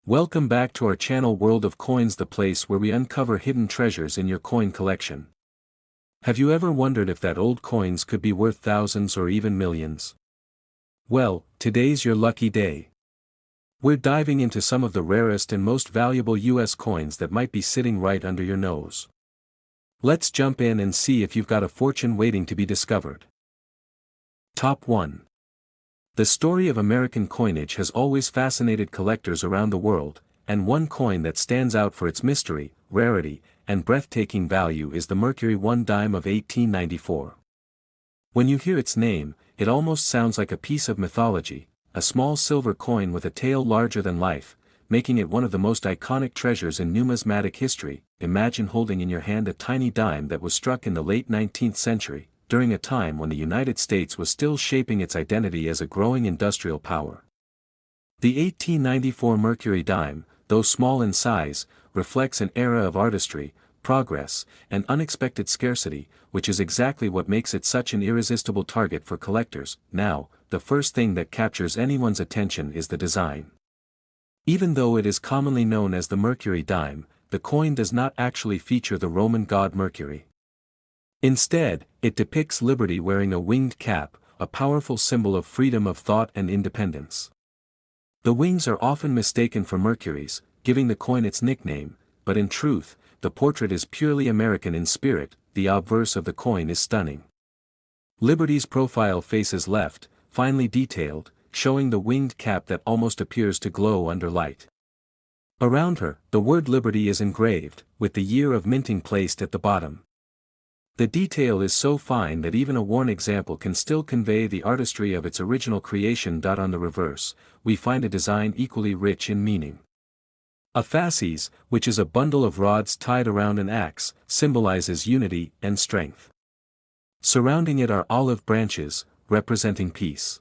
Welcome back to our channel World of Coins, the place where we uncover hidden treasures in your coin collection. Have you ever wondered if that old coins could be worth thousands or even millions? Well, today's your lucky day. We're diving into some of the rarest and most valuable US coins that might be sitting right under your nose. Let's jump in and see if you've got a fortune waiting to be discovered. Top 1. The story of American coinage has always fascinated collectors around the world, and one coin that stands out for its mystery, rarity, and breathtaking value is the Mercury 1 dime of 1894. When you hear its name, it almost sounds like a piece of mythology, a small silver coin with a tail larger than life, making it one of the most iconic treasures in numismatic history. Imagine holding in your hand a tiny dime that was struck in the late 19th century, during a time when the United States was still shaping its identity as a growing industrial power. The 1894 Mercury dime, though small in size, reflects an era of artistry, progress, and unexpected scarcity, which is exactly what makes it such an irresistible target for collectors. Now, the first thing that captures anyone's attention is the design. Even though it is commonly known as the Mercury dime, the coin does not actually feature the Roman god Mercury. Instead, it depicts liberty wearing a winged cap, a powerful symbol of freedom of thought and independence. The wings are often mistaken for Mercury's, giving the coin its nickname, but in truth, the portrait is purely American in spirit. The obverse of the coin is stunning. Liberty's profile faces left, finely detailed, showing the winged cap that almost appears to glow under light. Around her, the word Liberty is engraved, with the year of minting placed at the bottom. The detail is so fine that even a worn example can still convey the artistry of its original creation. On the reverse, we find a design equally rich in meaning. A fasces, which is a bundle of rods tied around an axe, symbolizes unity and strength. Surrounding it are olive branches, representing peace.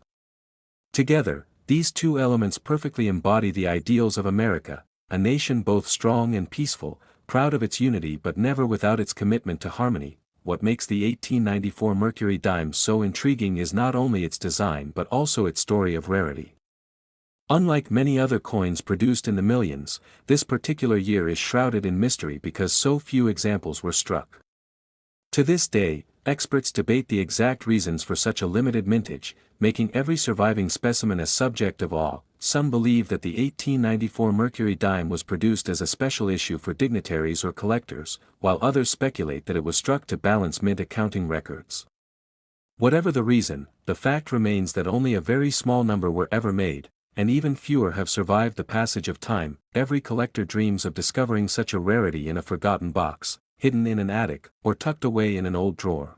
Together, these two elements perfectly embody the ideals of America, a nation both strong and peaceful, proud of its unity but never without its commitment to harmony. What makes the 1894 Mercury dime so intriguing is not only its design but also its story of rarity. Unlike many other coins produced in the millions, this particular year is shrouded in mystery because so few examples were struck. To this day, experts debate the exact reasons for such a limited mintage, making every surviving specimen a subject of awe. Some believe that the 1894 Mercury dime was produced as a special issue for dignitaries or collectors, while others speculate that it was struck to balance mint accounting records. Whatever the reason, the fact remains that only a very small number were ever made, and even fewer have survived the passage of time. Every collector dreams of discovering such a rarity in a forgotten box, hidden in an attic, or tucked away in an old drawer.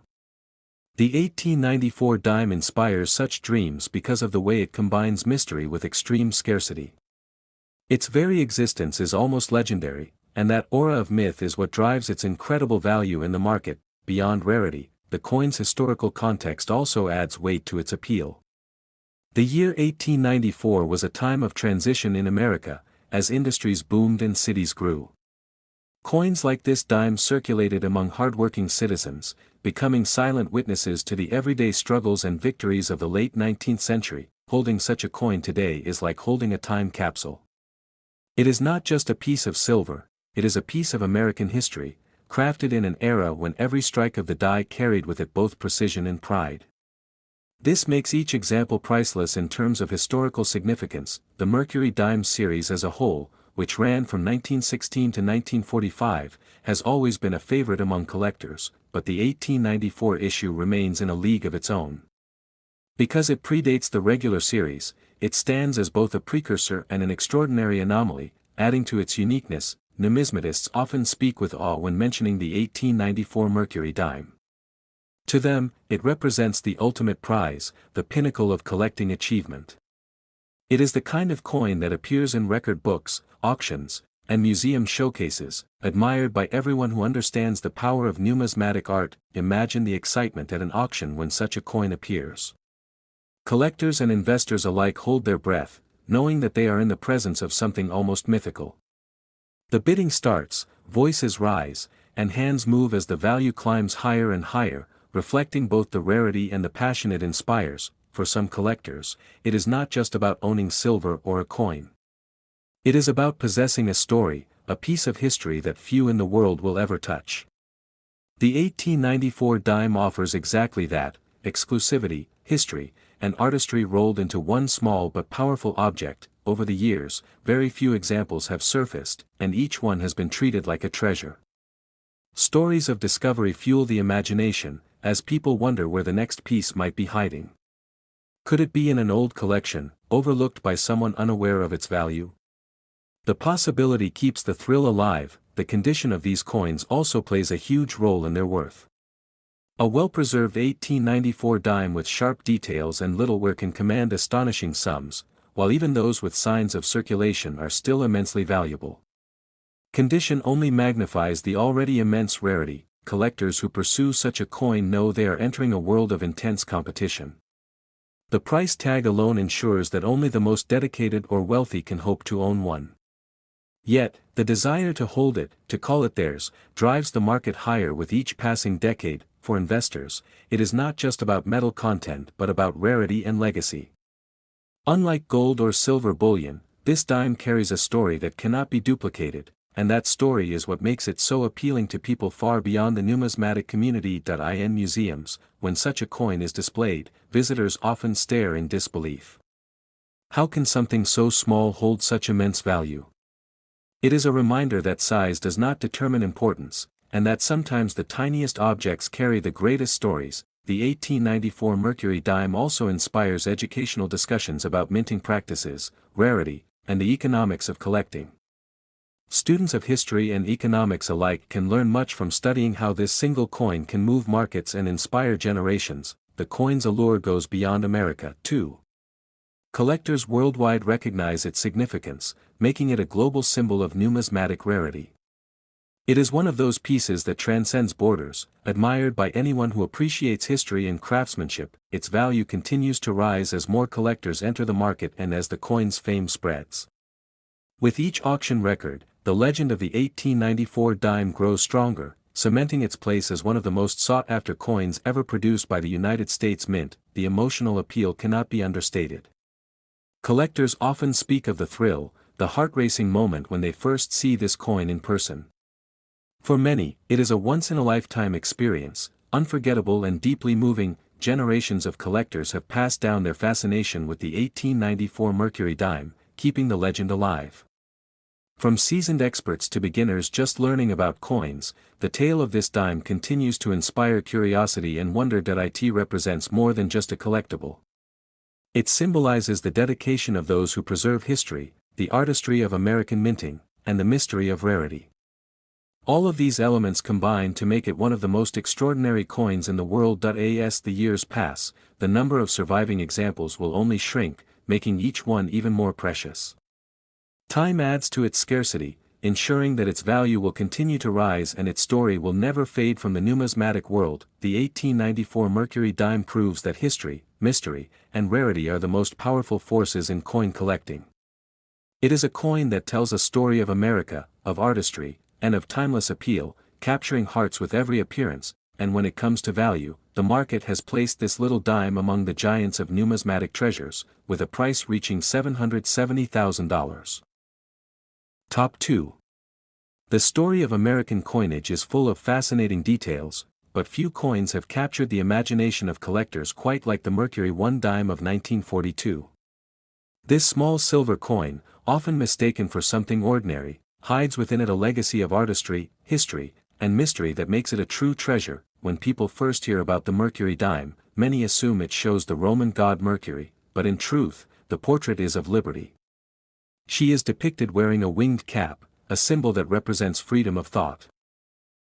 The 1894 dime inspires such dreams because of the way it combines mystery with extreme scarcity. Its very existence is almost legendary, and that aura of myth is what drives its incredible value in the market. Beyond rarity, the coin's historical context also adds weight to its appeal. The year 1894 was a time of transition in America, as industries boomed and cities grew. Coins like this dime circulated among hardworking citizens, becoming silent witnesses to the everyday struggles and victories of the late 19th century. Holding such a coin today is like holding a time capsule. It is not just a piece of silver, it is a piece of American history, crafted in an era when every strike of the die carried with it both precision and pride. This makes each example priceless in terms of historical significance. The Mercury dime series as a whole, which ran from 1916 to 1945, has always been a favorite among collectors, but the 1894 issue remains in a league of its own. Because it predates the regular series, it stands as both a precursor and an extraordinary anomaly, adding to its uniqueness. Numismatists often speak with awe when mentioning the 1894 Mercury dime. To them, it represents the ultimate prize, the pinnacle of collecting achievement. It is the kind of coin that appears in record books, auctions, and museum showcases, admired by everyone who understands the power of numismatic art. Imagine the excitement at an auction when such a coin appears. Collectors and investors alike hold their breath, knowing that they are in the presence of something almost mythical. The bidding starts, voices rise, and hands move as the value climbs higher and higher, reflecting both the rarity and the passion it inspires. For some collectors, it is not just about owning silver or a coin. It is about possessing a story, a piece of history that few in the world will ever touch. The 1894 dime offers exactly that: exclusivity, history, and artistry rolled into one small but powerful object. Over the years, very few examples have surfaced, and each one has been treated like a treasure. Stories of discovery fuel the imagination, as people wonder where the next piece might be hiding. Could it be in an old collection, overlooked by someone unaware of its value? The possibility keeps the thrill alive. The condition of these coins also plays a huge role in their worth. A well-preserved 1894 dime with sharp details and little wear can command astonishing sums, while even those with signs of circulation are still immensely valuable. Condition only magnifies the already immense rarity. Collectors who pursue such a coin know they are entering a world of intense competition. The price tag alone ensures that only the most dedicated or wealthy can hope to own one. Yet, the desire to hold it, to call it theirs, drives the market higher with each passing decade. For investors, it is not just about metal content but about rarity and legacy. Unlike gold or silver bullion, this dime carries a story that cannot be duplicated, and that story is what makes it so appealing to people far beyond the numismatic community. In museums, when such a coin is displayed, visitors often stare in disbelief. How can something so small hold such immense value? It is a reminder that size does not determine importance, and that sometimes the tiniest objects carry the greatest stories. The 1894 Mercury dime also inspires educational discussions about minting practices, rarity, and the economics of collecting. Students of history and economics alike can learn much from studying how this single coin can move markets and inspire generations. The coin's allure goes beyond America, too. Collectors worldwide recognize its significance, making it a global symbol of numismatic rarity. It is one of those pieces that transcends borders, admired by anyone who appreciates history and craftsmanship. Its value continues to rise as more collectors enter the market and as the coin's fame spreads. With each auction record, the legend of the 1894 dime grows stronger, cementing its place as one of the most sought-after coins ever produced by the United States Mint. The emotional appeal cannot be understated. Collectors often speak of the thrill, the heart-racing moment when they first see this coin in person. For many, it is a once-in-a-lifetime experience, unforgettable and deeply moving. Generations of collectors have passed down their fascination with the 1894 Mercury dime, keeping the legend alive. From seasoned experts to beginners just learning about coins, the tale of this dime continues to inspire curiosity and wonder. It represents more than just a collectible. It symbolizes the dedication of those who preserve history, the artistry of American minting, and the mystery of rarity. All of these elements combine to make it one of the most extraordinary coins in the world. As the years pass, the number of surviving examples will only shrink, making each one even more precious. Time adds to its scarcity, ensuring that its value will continue to rise and its story will never fade from the numismatic world. The 1894 Mercury dime proves that history, mystery, and rarity are the most powerful forces in coin collecting. It is a coin that tells a story of America, of artistry, and of timeless appeal, capturing hearts with every appearance. And when it comes to value, the market has placed this little dime among the giants of numismatic treasures, with a price reaching $770,000. Top 2. The story of American coinage is full of fascinating details, but few coins have captured the imagination of collectors quite like the Mercury 1 dime of 1942. This small silver coin, often mistaken for something ordinary, hides within it a legacy of artistry, history, and mystery that makes it a true treasure. When people first hear about the Mercury dime, many assume it shows the Roman god Mercury, but in truth, the portrait is of Liberty. She is depicted wearing a winged cap, a symbol that represents freedom of thought.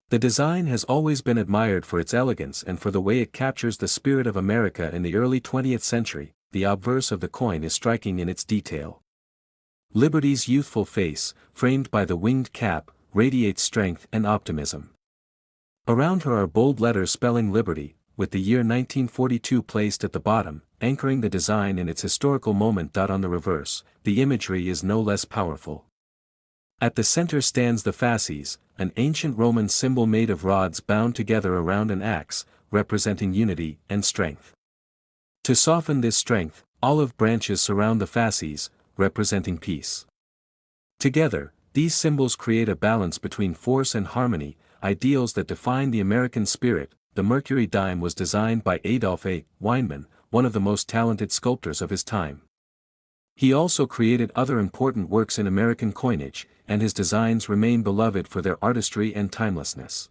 The design has always been admired for its elegance and for the way it captures the spirit of America in the early 20th century. The obverse of the coin is striking in its detail. Liberty's youthful face, framed by the winged cap, radiates strength and optimism. Around her are bold letters spelling Liberty, with the year 1942 placed at the bottom, anchoring the design in its historical moment. On the reverse, the imagery is no less powerful. At the center stands the fasces, an ancient Roman symbol made of rods bound together around an axe, representing unity and strength. To soften this strength, olive branches surround the fasces, representing peace. Together, these symbols create a balance between force and harmony, ideals that define the American spirit. The Mercury dime was designed by Adolf A. Weinman, one of the most talented sculptors of his time. He also created other important works in American coinage, and his designs remain beloved for their artistry and timelessness.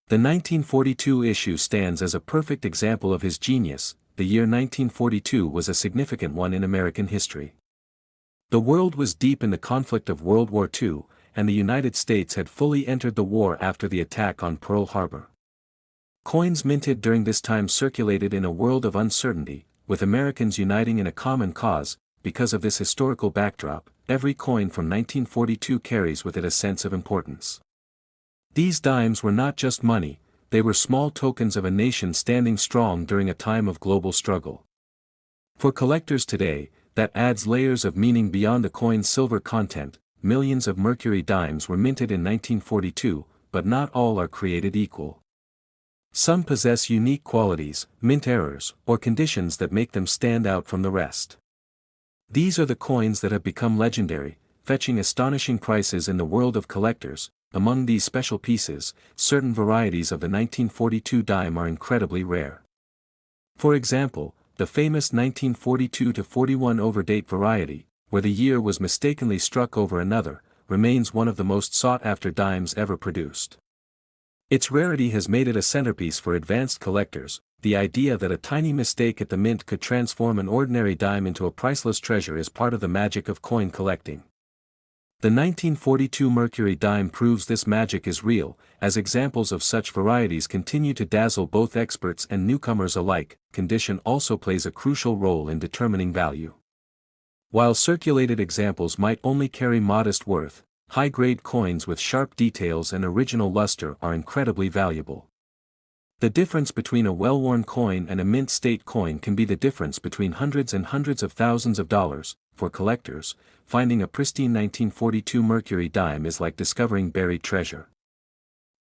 The 1942 issue stands as a perfect example of his genius. The year 1942 was a significant one in American history. The world was deep in the conflict of World War II, and the United States had fully entered the war after the attack on Pearl Harbor. Coins minted during this time circulated in a world of uncertainty, with Americans uniting in a common cause. Because of this historical backdrop, every coin from 1942 carries with it a sense of importance. These dimes were not just money, they were small tokens of a nation standing strong during a time of global struggle. For collectors today, that adds layers of meaning beyond the coin's silver content. Millions of Mercury dimes were minted in 1942, but not all are created equal. Some possess unique qualities, mint errors, or conditions that make them stand out from the rest. These are the coins that have become legendary, fetching astonishing prices in the world of collectors. Among these special pieces, certain varieties of the 1942 dime are incredibly rare. For example, the famous 1942-41 overdate variety, where the year was mistakenly struck over another, remains one of the most sought-after dimes ever produced. Its rarity has made it a centerpiece for advanced collectors. The idea that a tiny mistake at the mint could transform an ordinary dime into a priceless treasure is part of the magic of coin collecting. The 1942 Mercury dime proves this magic is real, as examples of such varieties continue to dazzle both experts and newcomers alike. Condition also plays a crucial role in determining value. While circulated examples might only carry modest worth, high-grade coins with sharp details and original luster are incredibly valuable. The difference between a well-worn coin and a mint state coin can be the difference between hundreds and hundreds of thousands of dollars. For collectors, finding a pristine 1942 Mercury dime is like discovering buried treasure.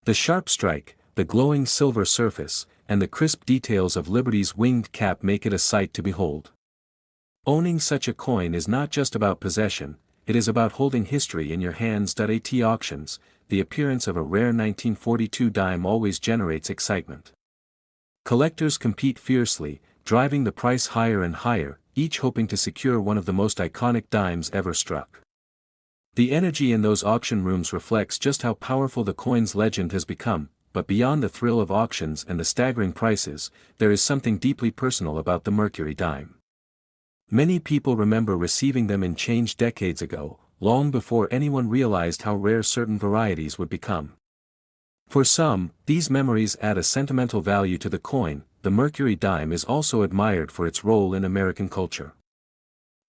The sharp strike, the glowing silver surface, and the crisp details of Liberty's winged cap make it a sight to behold. Owning such a coin is not just about possession, it is about holding history in your hands. At auctions, the appearance of a rare 1942 dime always generates excitement. Collectors compete fiercely, driving the price higher and higher, each hoping to secure one of the most iconic dimes ever struck. The energy in those auction rooms reflects just how powerful the coin's legend has become. But beyond the thrill of auctions and the staggering prices, there is something deeply personal about the Mercury dime. Many people remember receiving them in change decades ago, long before anyone realized how rare certain varieties would become. For some, these memories add a sentimental value to the coin. The Mercury dime is also admired for its role in American culture.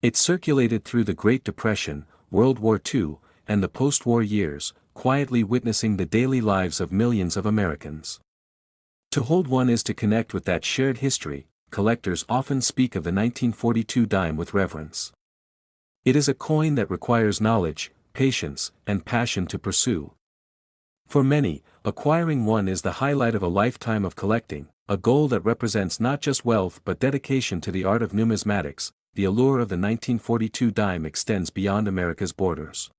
It circulated through the Great Depression, World War II, and the post-war years, quietly witnessing the daily lives of millions of Americans. To hold one is to connect with that shared history. Collectors often speak of the 1942 dime with reverence. It is a coin that requires knowledge, patience, and passion to pursue. For many, acquiring one is the highlight of a lifetime of collecting, a goal that represents not just wealth but dedication to the art of numismatics. The allure of the 1942 dime extends beyond America's borders.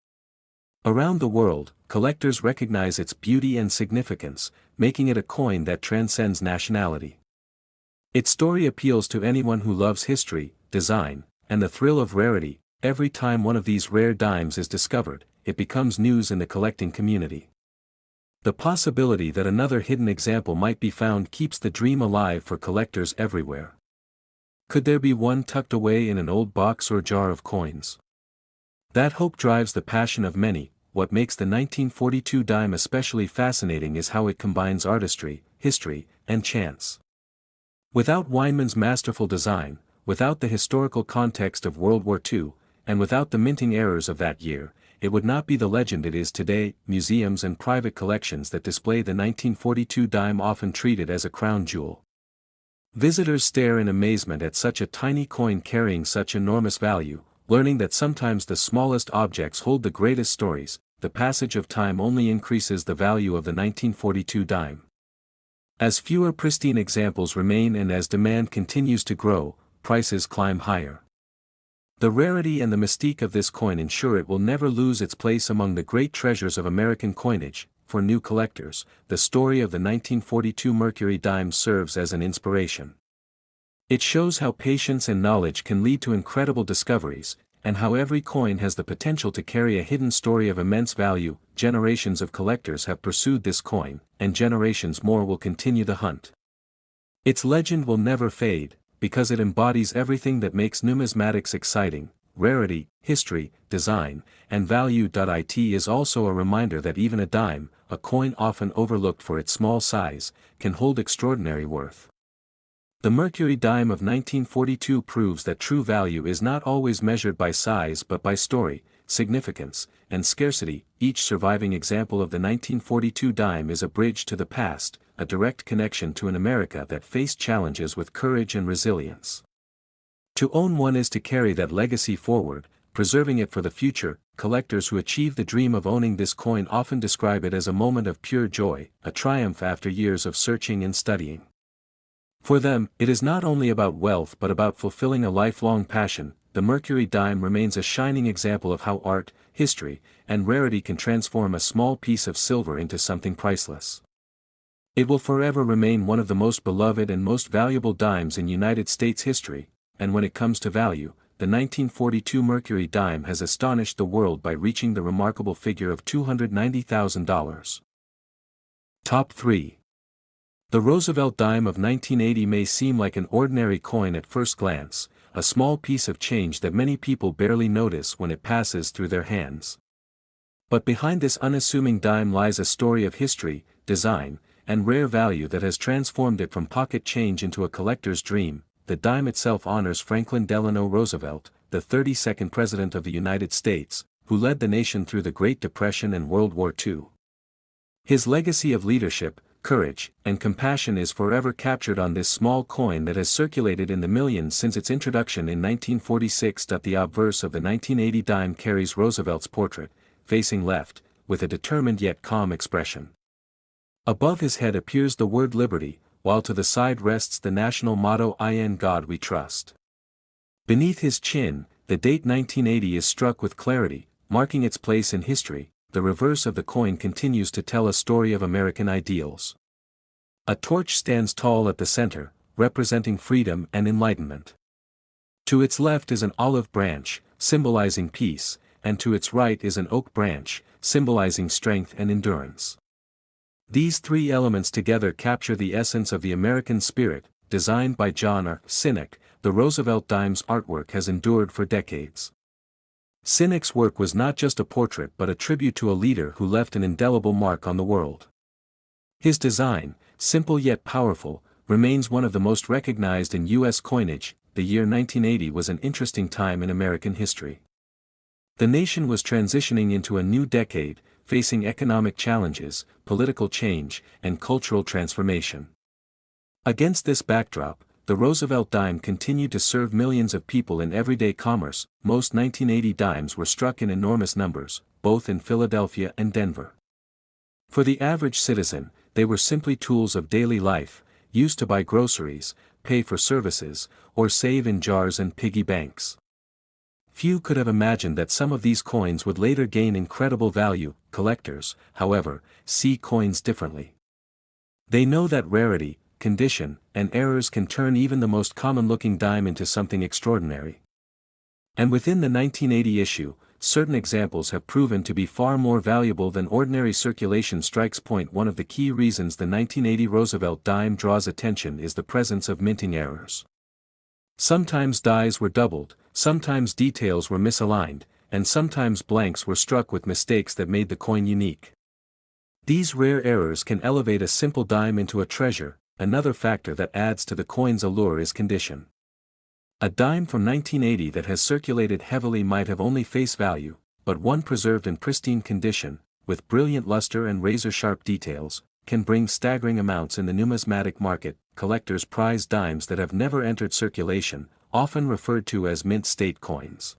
Around the world, collectors recognize its beauty and significance, making it a coin that transcends nationality. Its story appeals to anyone who loves history, design, and the thrill of rarity. Every time one of these rare dimes is discovered, it becomes news in the collecting community. The possibility that another hidden example might be found keeps the dream alive for collectors everywhere. Could there be one tucked away in an old box or jar of coins? That hope drives the passion of many. What makes the 1942 dime especially fascinating is how it combines artistry, history, and chance. Without Weinman's masterful design, without the historical context of World War II, and without the minting errors of that year, it would not be the legend it is today. Museums and private collections that display the 1942 dime often treat it as a crown jewel. Visitors stare in amazement at such a tiny coin carrying such enormous value, learning that sometimes the smallest objects hold the greatest stories. The passage of time only increases the value of the 1942 dime. As fewer pristine examples remain and as demand continues to grow, prices climb higher. The rarity and the mystique of this coin ensure it will never lose its place among the great treasures of American coinage. For new collectors, the story of the 1942 Mercury dime serves as an inspiration. It shows how patience and knowledge can lead to incredible discoveries, and how every coin has the potential to carry a hidden story of immense value. Generations of collectors have pursued this coin, and generations more will continue the hunt. Its legend will never fade, because it embodies everything that makes numismatics exciting: rarity, history, design, and value. It is also a reminder that even a dime, a coin often overlooked for its small size, can hold extraordinary worth. The Mercury dime of 1942 proves that true value is not always measured by size but by story, significance, and scarcity. Each surviving example of the 1942 dime is a bridge to the past, a direct connection to an America that faced challenges with courage and resilience. To own one is to carry that legacy forward, preserving it for the future. Collectors who achieve the dream of owning this coin often describe it as a moment of pure joy, a triumph after years of searching and studying. For them, it is not only about wealth but about fulfilling a lifelong passion. The Mercury dime remains a shining example of how art, history, and rarity can transform a small piece of silver into something priceless. It will forever remain one of the most beloved and most valuable dimes in United States history, and when it comes to value, the 1942 Mercury dime has astonished the world by reaching the remarkable figure of $290,000. Top 3. The Roosevelt dime of 1980 may seem like an ordinary coin at first glance, a small piece of change that many people barely notice when it passes through their hands. But behind this unassuming dime lies a story of history, design, and rare value that has transformed it from pocket change into a collector's dream. The dime itself honors Franklin Delano Roosevelt, the 32nd President of the United States, who led the nation through the Great Depression and World War II. His legacy of leadership, courage, and compassion is forever captured on this small coin that has circulated in the millions since its introduction in 1946. The obverse of the 1980 dime carries Roosevelt's portrait, facing left, with a determined yet calm expression. Above his head appears the word liberty, while to the side rests the national motto "In God We Trust." Beneath his chin, the date 1980 is struck with clarity, marking its place in history. The reverse of the coin continues to tell a story of American ideals. A torch stands tall at the center, representing freedom and enlightenment. To its left is an olive branch, symbolizing peace, and to its right is an oak branch, symbolizing strength and endurance. These three elements together capture the essence of the American spirit. Designed by John R. Sinek, the Roosevelt dime's artwork has endured for decades. Sinek's work was not just a portrait but a tribute to a leader who left an indelible mark on the world. His design, simple yet powerful, remains one of the most recognized in U.S. coinage. The year 1980 was an interesting time in American history. The nation was transitioning into a new decade, facing economic challenges, political change, and cultural transformation. Against this backdrop, the Roosevelt dime continued to serve millions of people in everyday commerce. Most 1980 dimes were struck in enormous numbers, both in Philadelphia and Denver. For the average citizen, they were simply tools of daily life, used to buy groceries, pay for services, or save in jars and piggy banks. Few could have imagined that some of these coins would later gain incredible value. Collectors, however, see coins differently. They know that rarity, condition, and errors can turn even the most common-looking dime into something extraordinary. And within the 1980 issue, certain examples have proven to be far more valuable than ordinary circulation strikes. One of the key reasons the 1980 Roosevelt dime draws attention is the presence of minting errors. Sometimes dies were doubled, sometimes details were misaligned, and sometimes blanks were struck with mistakes that made the coin unique. These rare errors can elevate a simple dime into a treasure. Another factor that adds to the coin's allure is condition. A dime from 1980 that has circulated heavily might have only face value, but one preserved in pristine condition, with brilliant luster and razor-sharp details, can bring staggering amounts in the numismatic market. Collectors prize dimes that have never entered circulation, often referred to as mint state coins.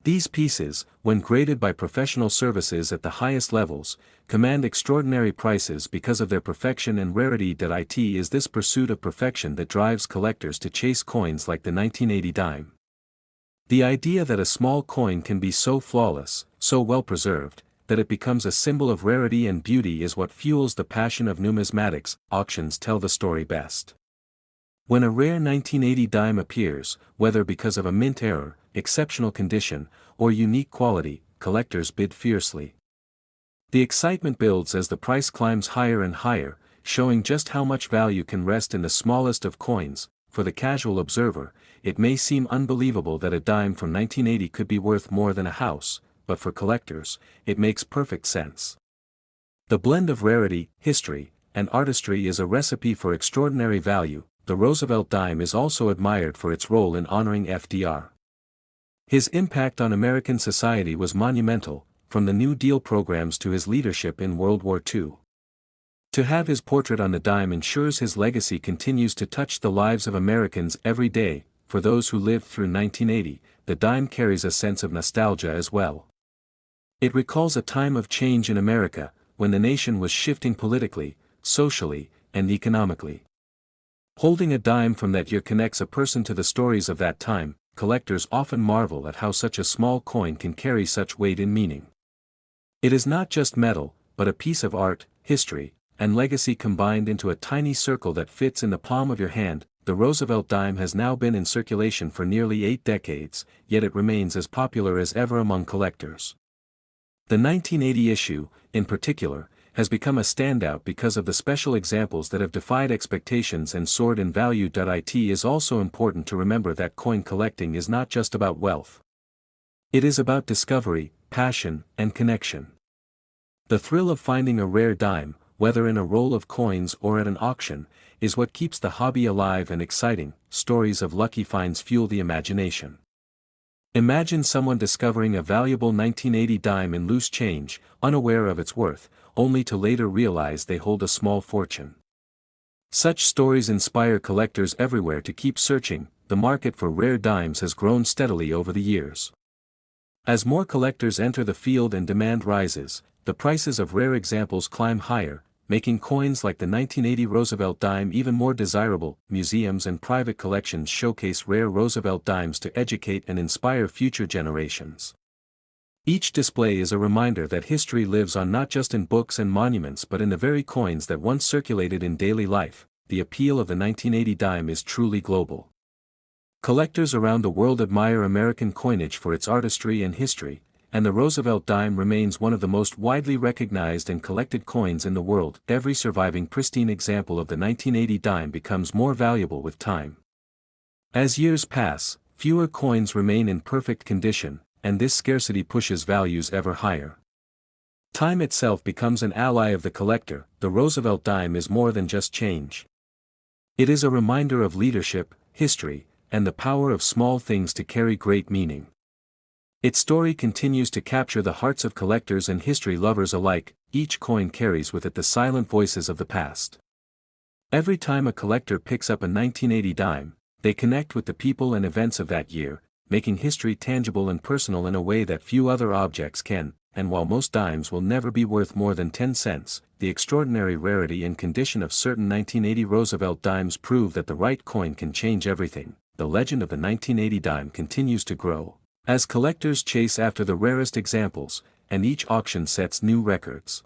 These pieces, when graded by professional services at the highest levels, command extraordinary prices because of their perfection and rarity. It is this pursuit of perfection that drives collectors to chase coins like the 1980 dime. The idea that a small coin can be so flawless, so well preserved, that it becomes a symbol of rarity and beauty is what fuels the passion of numismatics. Auctions tell the story best. When a rare 1980 dime appears, whether because of a mint error, exceptional condition, or unique quality, collectors bid fiercely. The excitement builds as the price climbs higher and higher, showing just how much value can rest in the smallest of coins. For the casual observer, it may seem unbelievable that a dime from 1980 could be worth more than a house, but for collectors, it makes perfect sense. The blend of rarity, history, and artistry is a recipe for extraordinary value. The Roosevelt dime is also admired for its role in honoring FDR. His impact on American society was monumental, from the New Deal programs to his leadership in World War II. To have his portrait on the dime ensures his legacy continues to touch the lives of Americans every day. For those who lived through 1980, the dime carries a sense of nostalgia as well. It recalls a time of change in America, when the nation was shifting politically, socially, and economically. Holding a dime from that year connects a person to the stories of that time. Collectors often marvel at how such a small coin can carry such weight and meaning. It is not just metal, but a piece of art, history, and legacy combined into a tiny circle that fits in the palm of your hand. The Roosevelt dime has now been in circulation for nearly 8 decades, yet it remains as popular as ever among collectors. The 1980 issue, in particular, has become a standout because of the special examples that have defied expectations and soared in value. It is also important to remember that coin collecting is not just about wealth. It is about discovery, passion, and connection. The thrill of finding a rare dime, whether in a roll of coins or at an auction, is what keeps the hobby alive and exciting. Stories of lucky finds fuel the imagination. Imagine someone discovering a valuable 1980 dime in loose change, unaware of its worth, only to later realize they hold a small fortune. Such stories inspire collectors everywhere to keep searching. The market for rare dimes has grown steadily over the years. As more collectors enter the field and demand rises, the prices of rare examples climb higher, making coins like the 1980 Roosevelt dime even more desirable. Museums and private collections showcase rare Roosevelt dimes to educate and inspire future generations. Each display is a reminder that history lives on not just in books and monuments but in the very coins that once circulated in daily life. The appeal of the 1980 dime is truly global. Collectors around the world admire American coinage for its artistry and history, and the Roosevelt dime remains one of the most widely recognized and collected coins in the world. Every surviving pristine example of the 1980 dime becomes more valuable with time. As years pass, fewer coins remain in perfect condition, and this scarcity pushes values ever higher. Time itself becomes an ally of the collector. The Roosevelt dime is more than just change. It is a reminder of leadership, history, and the power of small things to carry great meaning. Its story continues to capture the hearts of collectors and history lovers alike. Each coin carries with it the silent voices of the past. Every time a collector picks up a 1980 dime, they connect with the people and events of that year, making history tangible and personal in a way that few other objects can. And while most dimes will never be worth more than 10 cents, the extraordinary rarity and condition of certain 1980 Roosevelt dimes prove that the right coin can change everything. The legend of the 1980 dime continues to grow, as collectors chase after the rarest examples, and each auction sets new records.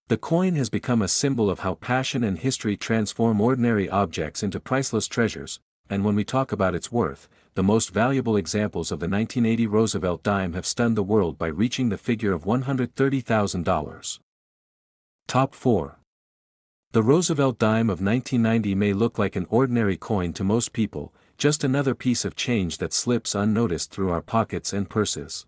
The coin has become a symbol of how passion and history transform ordinary objects into priceless treasures, and when we talk about its worth, the most valuable examples of the 1980 Roosevelt dime have stunned the world by reaching the figure of $130,000. Top 4. The Roosevelt dime of 1990 may look like an ordinary coin to most people, just another piece of change that slips unnoticed through our pockets and purses.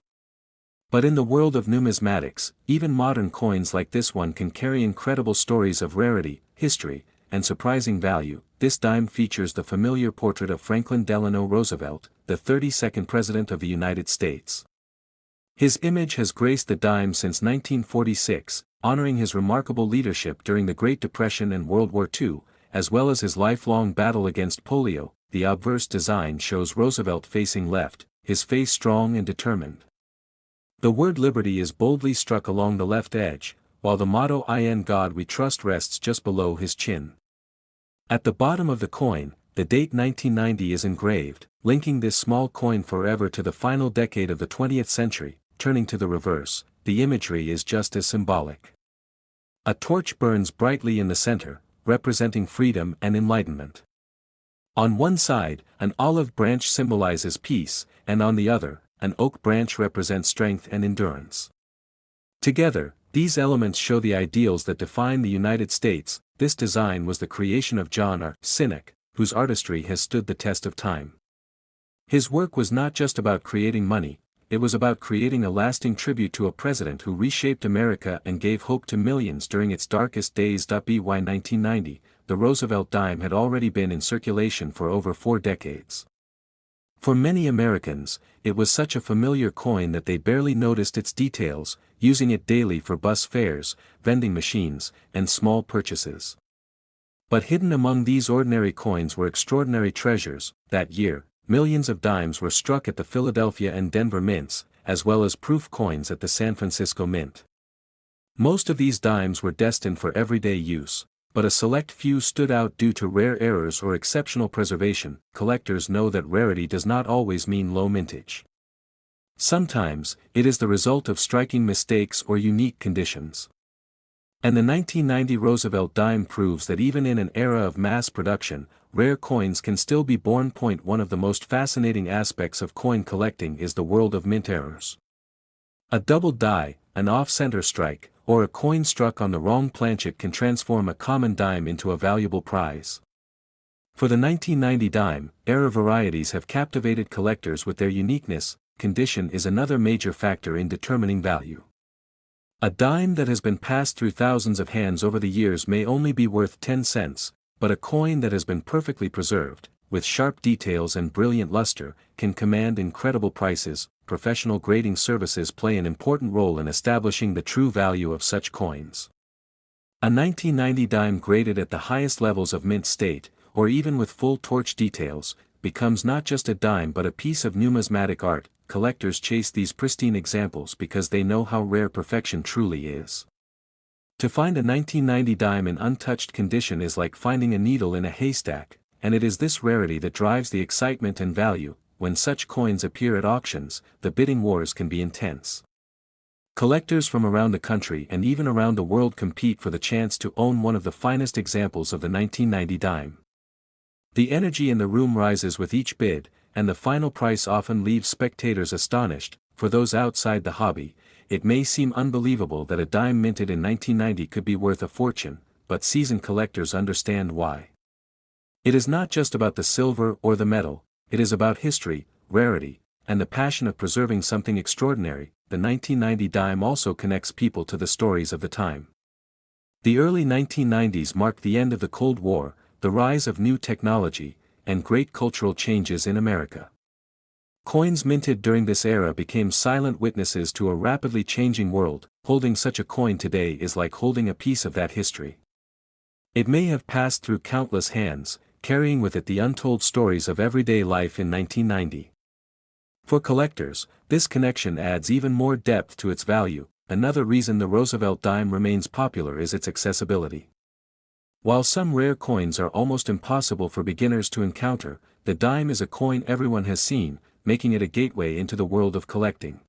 But in the world of numismatics, even modern coins like this one can carry incredible stories of rarity, history, and surprising value. This dime features the familiar portrait of Franklin Delano Roosevelt, the 32nd President of the United States. His image has graced the dime since 1946, honoring his remarkable leadership during the Great Depression and World War II, as well as his lifelong battle against polio. The obverse design shows Roosevelt facing left, his face strong and determined. The word liberty is boldly struck along the left edge, while the motto "In God We Trust" rests just below his chin. At the bottom of the coin, the date 1990 is engraved, linking this small coin forever to the final decade of the 20th century. Turning to the reverse, the imagery is just as symbolic. A torch burns brightly in the center, representing freedom and enlightenment. On one side, an olive branch symbolizes peace, and on the other, an oak branch represents strength and endurance. Together, these elements show the ideals that define the United States. This design was the creation of John R. Sinek, whose artistry has stood the test of time. His work was not just about creating money, it was about creating a lasting tribute to a president who reshaped America and gave hope to millions during its darkest days. By 1990, the Roosevelt dime had already been in circulation for over 4 decades. For many Americans, it was such a familiar coin that they barely noticed its details, using it daily for bus fares, vending machines, and small purchases. But hidden among these ordinary coins were extraordinary treasures. That year, millions of dimes were struck at the Philadelphia and Denver mints, as well as proof coins at the San Francisco Mint. Most of these dimes were destined for everyday use, but a select few stood out due to rare errors or exceptional preservation. Collectors know that rarity does not always mean low mintage. Sometimes, it is the result of striking mistakes or unique conditions. And the 1990 Roosevelt dime proves that even in an era of mass production, rare coins can still be born. One of the most fascinating aspects of coin collecting is the world of mint errors. A double die, an off-center strike, or a coin struck on the wrong planchet can transform a common dime into a valuable prize. For the 1990 dime, error varieties have captivated collectors with their uniqueness. Condition is another major factor in determining value. A dime that has been passed through thousands of hands over the years may only be worth 10 cents, but a coin that has been perfectly preserved, with sharp details and brilliant luster, can command incredible prices. Professional grading services play an important role in establishing the true value of such coins. A 1990 dime graded at the highest levels of mint state, or even with full torch details, becomes not just a dime but a piece of numismatic art. Collectors chase these pristine examples because they know how rare perfection truly is. To find a 1990 dime in untouched condition is like finding a needle in a haystack, and it is this rarity that drives the excitement and value. When such coins appear at auctions, the bidding wars can be intense. Collectors from around the country and even around the world compete for the chance to own one of the finest examples of the 1990 dime. The energy in the room rises with each bid, and the final price often leaves spectators astonished. For those outside the hobby, it may seem unbelievable that a dime minted in 1990 could be worth a fortune, but seasoned collectors understand why. It is not just about the silver or the metal, it is about history, rarity, and the passion of preserving something extraordinary. The 1990 dime also connects people to the stories of the time. The early 1990s marked the end of the Cold War, the rise of new technology, and great cultural changes in America. Coins minted during this era became silent witnesses to a rapidly changing world. Holding such a coin today is like holding a piece of that history. It may have passed through countless hands, carrying with it the untold stories of everyday life in 1990. For collectors, this connection adds even more depth to its value. Another reason the Roosevelt dime remains popular is its accessibility. While some rare coins are almost impossible for beginners to encounter, the dime is a coin everyone has seen, making it a gateway into the world of collecting.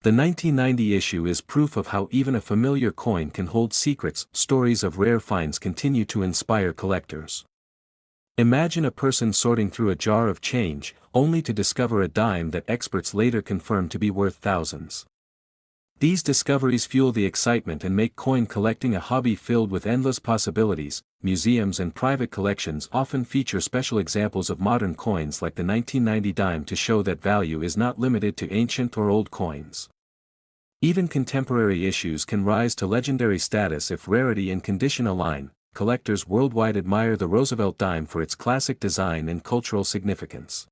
The 1990 issue is proof of how even a familiar coin can hold secrets. Stories of rare finds continue to inspire collectors. Imagine a person sorting through a jar of change, only to discover a dime that experts later confirm to be worth thousands. These discoveries fuel the excitement and make coin collecting a hobby filled with endless possibilities. Museums and private collections often feature special examples of modern coins like the 1990 dime to show that value is not limited to ancient or old coins. Even contemporary issues can rise to legendary status if rarity and condition align. Collectors worldwide admire the Roosevelt dime for its classic design and cultural significance.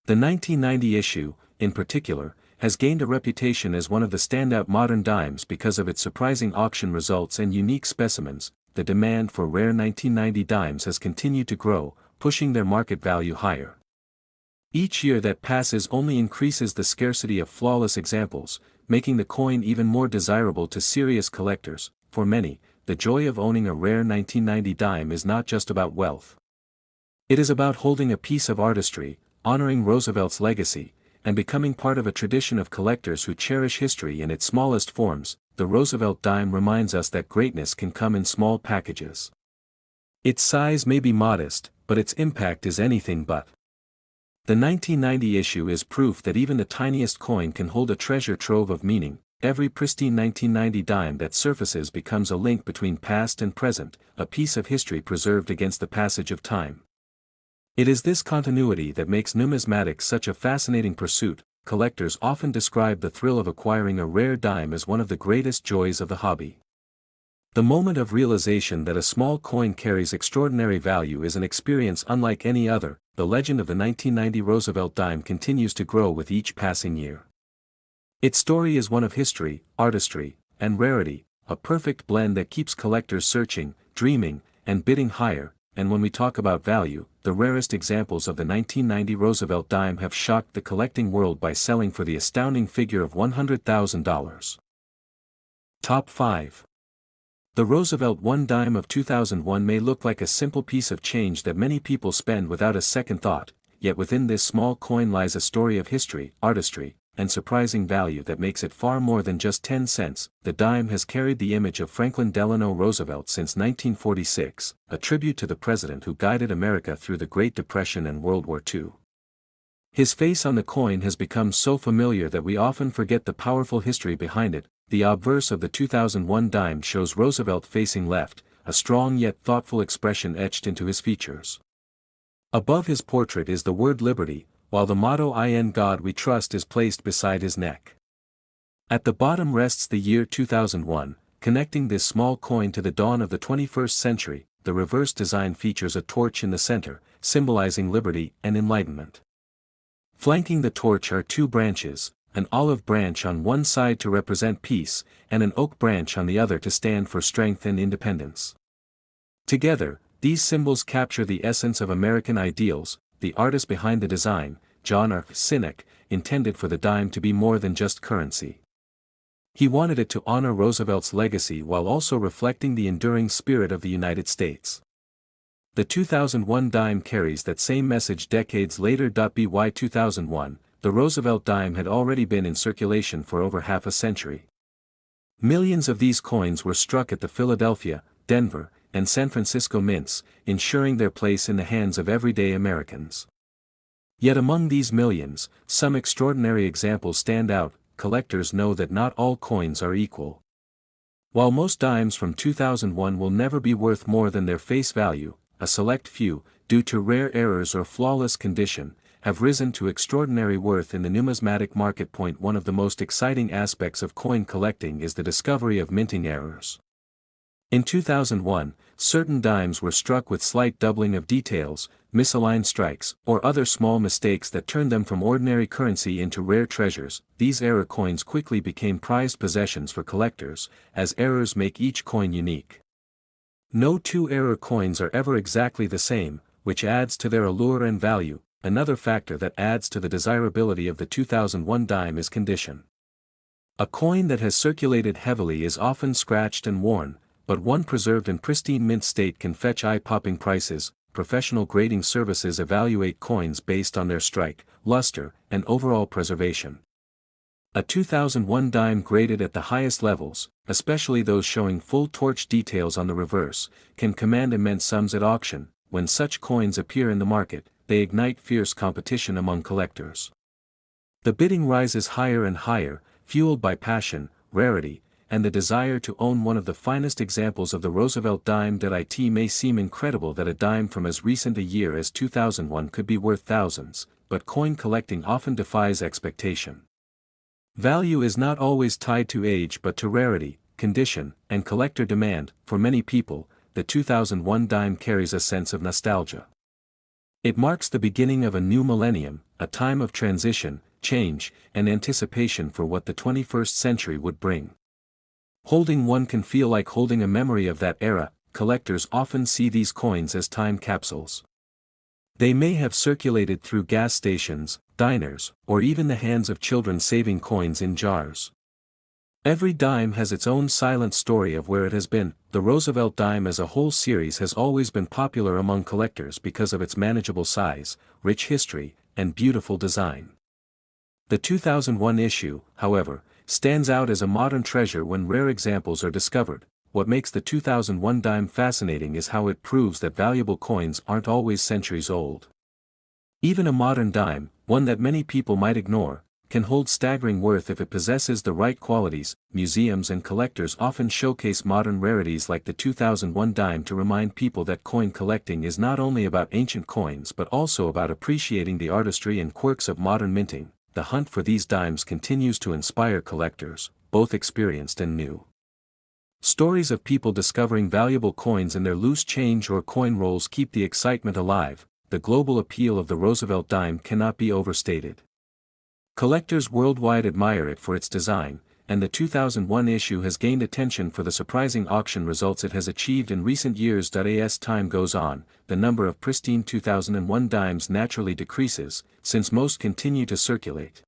The 1990 issue, in particular, has gained a reputation as one of the standout modern dimes because of its surprising auction results and unique specimens. The demand for rare 1990 dimes has continued to grow, pushing their market value higher. Each year that passes only increases the scarcity of flawless examples, making the coin even more desirable to serious collectors. For many, the joy of owning a rare 1990 dime is not just about wealth. It is about holding a piece of artistry, honoring Roosevelt's legacy, and becoming part of a tradition of collectors who cherish history in its smallest forms. The Roosevelt dime reminds us that greatness can come in small packages. Its size may be modest, but its impact is anything but. The 1990 issue is proof that even the tiniest coin can hold a treasure trove of meaning. Every pristine 1990 dime that surfaces becomes a link between past and present, a piece of history preserved against the passage of time. It is this continuity that makes numismatics such a fascinating pursuit. Collectors often describe the thrill of acquiring a rare dime as one of the greatest joys of the hobby. The moment of realization that a small coin carries extraordinary value is an experience unlike any other. The legend of the 1990 Roosevelt dime continues to grow with each passing year. Its story is one of history, artistry, and rarity, a perfect blend that keeps collectors searching, dreaming, and bidding higher. And when we talk about value, the rarest examples of the 1990 Roosevelt dime have shocked the collecting world by selling for the astounding figure of $100,000. Top 5. The Roosevelt 1 dime of 2001 may look like a simple piece of change that many people spend without a second thought, yet within this small coin lies a story of history, artistry, and surprising value that makes it far more than just 10 cents. The dime has carried the image of Franklin Delano Roosevelt since 1946, a tribute to the president who guided America through the Great Depression and World War II. His face on the coin has become so familiar that we often forget the powerful history behind it. The obverse of the 2001 dime shows Roosevelt facing left, a strong yet thoughtful expression etched into his features. Above his portrait is the word liberty, while the motto "In God We Trust" is placed beside his neck. At the bottom rests the year 2001, connecting this small coin to the dawn of the 21st century. The reverse design features a torch in the center, symbolizing liberty and enlightenment. Flanking the torch are two branches, an olive branch on one side to represent peace, and an oak branch on the other to stand for strength and independence. Together, these symbols capture the essence of American ideals. The artist behind the design, John R. Sinek, intended for the dime to be more than just currency. He wanted it to honor Roosevelt's legacy while also reflecting the enduring spirit of the United States. The 2001 dime carries that same message decades later. By 2001, the Roosevelt dime had already been in circulation for over half a century. Millions of these coins were struck at the Philadelphia, Denver, and San Francisco mints, ensuring their place in the hands of everyday Americans. Yet among these millions, some extraordinary examples stand out. Collectors know that not all coins are equal. While most dimes from 2001 will never be worth more than their face value, a select few, due to rare errors or flawless condition, have risen to extraordinary worth in the numismatic market. One of the most exciting aspects of coin collecting is the discovery of minting errors. In 2001, certain dimes were struck with slight doubling of details, misaligned strikes, or other small mistakes that turned them from ordinary currency into rare treasures. These error coins quickly became prized possessions for collectors, as errors make each coin unique. No two error coins are ever exactly the same, which adds to their allure and value. Another factor that adds to the desirability of the 2001 dime is condition. A coin that has circulated heavily is often scratched and worn, but one preserved in pristine mint state can fetch eye-popping prices. Professional grading services evaluate coins based on their strike, luster, and overall preservation. A 2001 dime graded at the highest levels, especially those showing full torch details on the reverse, can command immense sums at auction. When such coins appear in the market, they ignite fierce competition among collectors. The bidding rises higher and higher, fueled by passion, rarity, and the desire to own one of the finest examples of the Roosevelt dime. It may seem incredible that a dime from as recent a year as 2001 could be worth thousands, but coin collecting often defies expectation. Value is not always tied to age but to rarity, condition, and collector demand. For many people, the 2001 dime carries a sense of nostalgia. It marks the beginning of a new millennium, a time of transition, change, and anticipation for what the 21st century would bring. Holding one can feel like holding a memory of that era. Collectors often see these coins as time capsules. They may have circulated through gas stations, diners, or even the hands of children saving coins in jars. Every dime has its own silent story of where it has been. The Roosevelt dime as a whole series has always been popular among collectors because of its manageable size, rich history, and beautiful design. The 2001 issue, however, stands out as a modern treasure when rare examples are discovered. What makes the 2001 dime fascinating is how it proves that valuable coins aren't always centuries old. Even a modern dime, one that many people might ignore, can hold staggering worth if it possesses the right qualities. Museums and collectors often showcase modern rarities like the 2001 dime to remind people that coin collecting is not only about ancient coins but also about appreciating the artistry and quirks of modern minting. The hunt for these dimes continues to inspire collectors, both experienced and new. Stories of people discovering valuable coins in their loose change or coin rolls keep the excitement alive. The global appeal of the Roosevelt dime cannot be overstated. Collectors worldwide admire it for its design, and the 2001 issue has gained attention for the surprising auction results it has achieved in recent years. As time goes on, the number of pristine 2001 dimes naturally decreases, since most continue to circulate.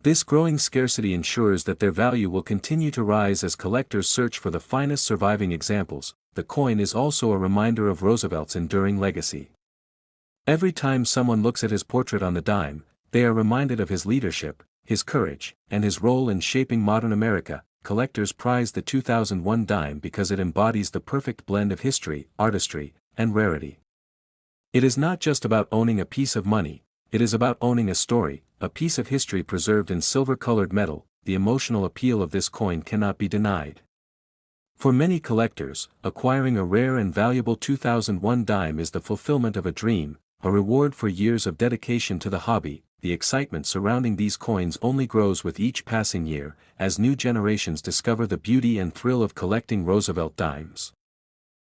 This growing scarcity ensures that their value will continue to rise as collectors search for the finest surviving examples. The coin is also a reminder of Roosevelt's enduring legacy. Every time someone looks at his portrait on the dime, they are reminded of his leadership, his courage, and his role in shaping modern America. Collectors prize the 2001 dime because it embodies the perfect blend of history, artistry, and rarity. It is not just about owning a piece of money, it is about owning a story, a piece of history preserved in silver-colored metal. The emotional appeal of this coin cannot be denied. For many collectors, acquiring a rare and valuable 2001 dime is the fulfillment of a dream, a reward for years of dedication to the hobby. The excitement surrounding these coins only grows with each passing year, as new generations discover the beauty and thrill of collecting Roosevelt dimes.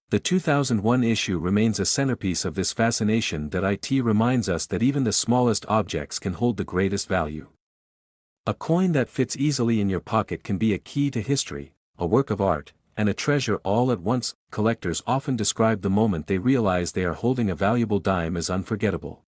The 2001 issue remains a centerpiece of this fascination. It reminds us that even the smallest objects can hold the greatest value. A coin that fits easily in your pocket can be a key to history, a work of art, and a treasure all at once. Collectors often describe the moment they realize they are holding a valuable dime as unforgettable.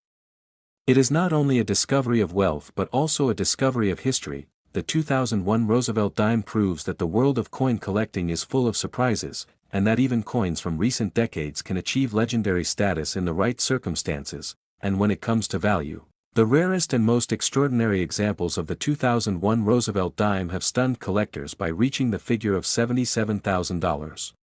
It is not only a discovery of wealth but also a discovery of history. The 2001 Roosevelt dime proves that the world of coin collecting is full of surprises, and that even coins from recent decades can achieve legendary status in the right circumstances. And when it comes to value, the rarest and most extraordinary examples of the 2001 Roosevelt dime have stunned collectors by reaching the figure of $77,000.